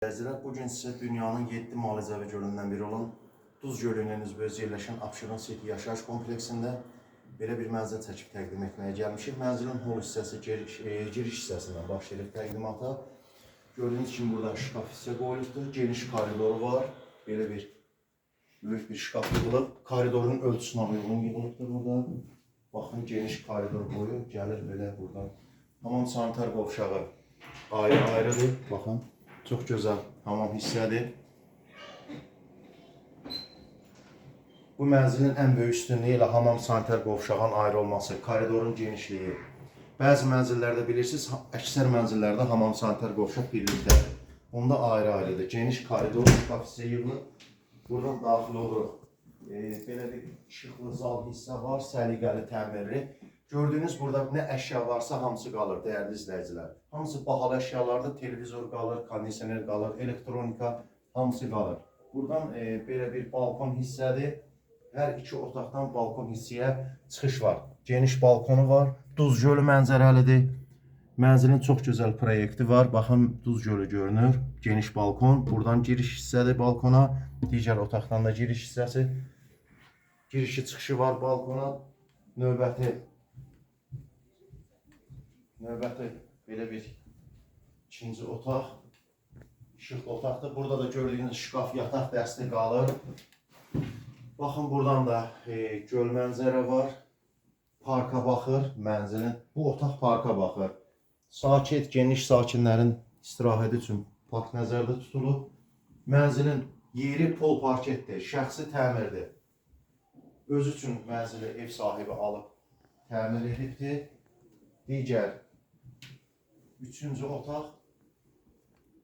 Əzizlər, bugün sizə dünyanın 7 müalicəvi gölündən biri olan Duz gölünün üzbəüz yerləşən Abşeron City yaşayış kompleksində belə bir mənzil çəkib təqdim etməyə gəlmişik. Mənzilin hol hissəsi giriş hissəsindən başlayırıq təqdimata. Gördüyünüz kimi burada şkaf hissə qoyulubdur. Geniş koridoru var. Belə bir böyük bir şkaf yığılıb. Koridorun ölçüsünə uyğun yığılıbdır burada. Baxın, geniş koridor boyu gəlir belə buradan. Hamam sanitar qovşağı ayrı-ayrıdır. Baxın. Çox gözəl hamam hissədir. Bu mənzilin ən böyük üstünlüyü ilə hamam sanitar qovşağın ayrı olması, koridorun genişliyi. Bəzi mənzillərdə bilirsiniz, əksər mənzillərdə hamam sanitar qovşaq birlikdədir. Onda ayrı-ayrıdır. Geniş koridor, şkaf hissə yığılıb. Buradan daxil oluruq. Belə bir işıqlı zal hissə var, səliqəli təmirli. Gördüyünüz burada nə əşya varsa hamısı qalır, dəyərli izləyicilər. Hamısı bahalı əşyalardır, televizor qalır, kondisioner qalır, elektronika hamısı qalır. Buradan belə bir balkon hissədir. Hər iki otaqdan balkon hissəyə çıxış var. Geniş balkonu var, Duz gölü mənzərəlidir. Mənzilin çox gözəl proyekti var. Baxın, Duz gölü görünür. Geniş balkon, buradan giriş hissədir balkona. Digər otaqdan da giriş hissəsi. Girişi çıxışı var balkona. Növbəti belə bir ikinci otaq, işıqlı otaqdır. Burada da gördüyünüz şkaf, yataq dəsti qalır. Baxın, buradan da göl mənzərə var. Parka baxır mənzilin. Bu otaq parka baxır. Sakit, geniş sakinlərin istirahəti üçün park nəzərdə tutulub. Mənzilin yeri pol parketdir, şəxsi təmirdir. Özü üçün mənzili ev sahibi alıb təmir edibdir. Digər üçüncü otaq.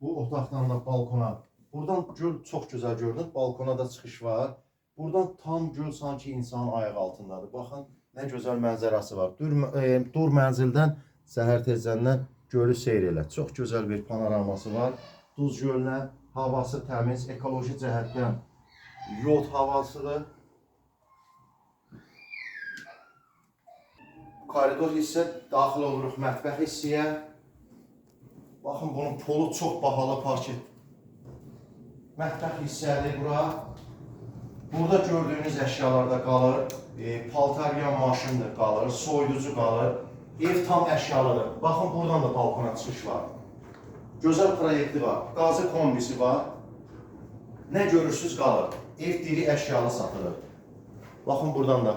Bu otaqdan da balkona. Buradan göl çox gözəl görünür. Balkona da çıxış var. Buradan tam göl sanki insanın ayaq altındadır. Baxın, nə gözəl mənzərəsi var. Dur mənzildən səhər tezdən gölü seyr elə. Çox gözəl bir panoraması var. Duz gölünə havası təmiz, ekoloji cəhətdən yod havasıdır. Koridor hissə, daxil oluruq mətbəx hissəyə. Baxın, bunun polu çox bahalı parket. Mətbəx hissədir bura. Burada gördüyünüz əşyalar da qalır. Paltaryan maşındır qalır, soyuducu qalır. Ev tam əşyalıdır. Baxın, buradan da balkona çıxış var. Gözəl proyekti var. Qazı kombisi var. Nə görürsünüz qalır. Ev diri əşyalı satılır. Baxın, buradan da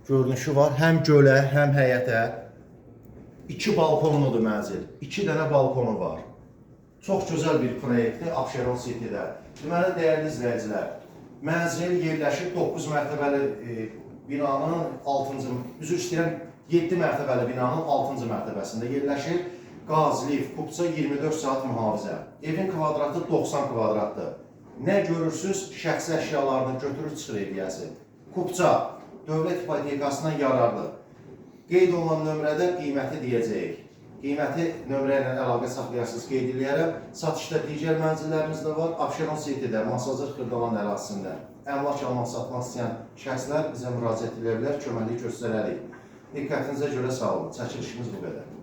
görünüşü var. Həm gölə, həm həyətə. 2 balkonludur mənzil. 2 dənə balkonu var. Çox gözəl bir proyektdir Abşeron City'də. Deməli, dəyərli izləyicilər, mənzil yerləşir 9 mərtəbəli binanın 6-cı, üzr istəyirəm, 7 mərtəbəli binanın 6-cı mərtəbəsində yerləşir. Qaz, lift, kupça 24 saat mühafizə. Evin kvadratı 90 kvadratdır. Nə görürsünüz, şəxsi əşyalarını götürür, çıxır ediyəsi. Kupça dövlət hipotekasından yararlı. Qeyd olunan nömrədə qiyməti deyəcəyik. Qiyməti nömrə ilə əlaqə saxlayarsınız, qeyd edərəm. Satışda digər mənzillərimiz də var. Abşeron City'də, Masazır Xırdalan ərazisində əmlak almaq satmaq istəyən şəxslər bizə müraciət edə bilər, köməklik göstərərik. Diqqətinizə görə sağ olun. Çəkilişimiz bu qədər.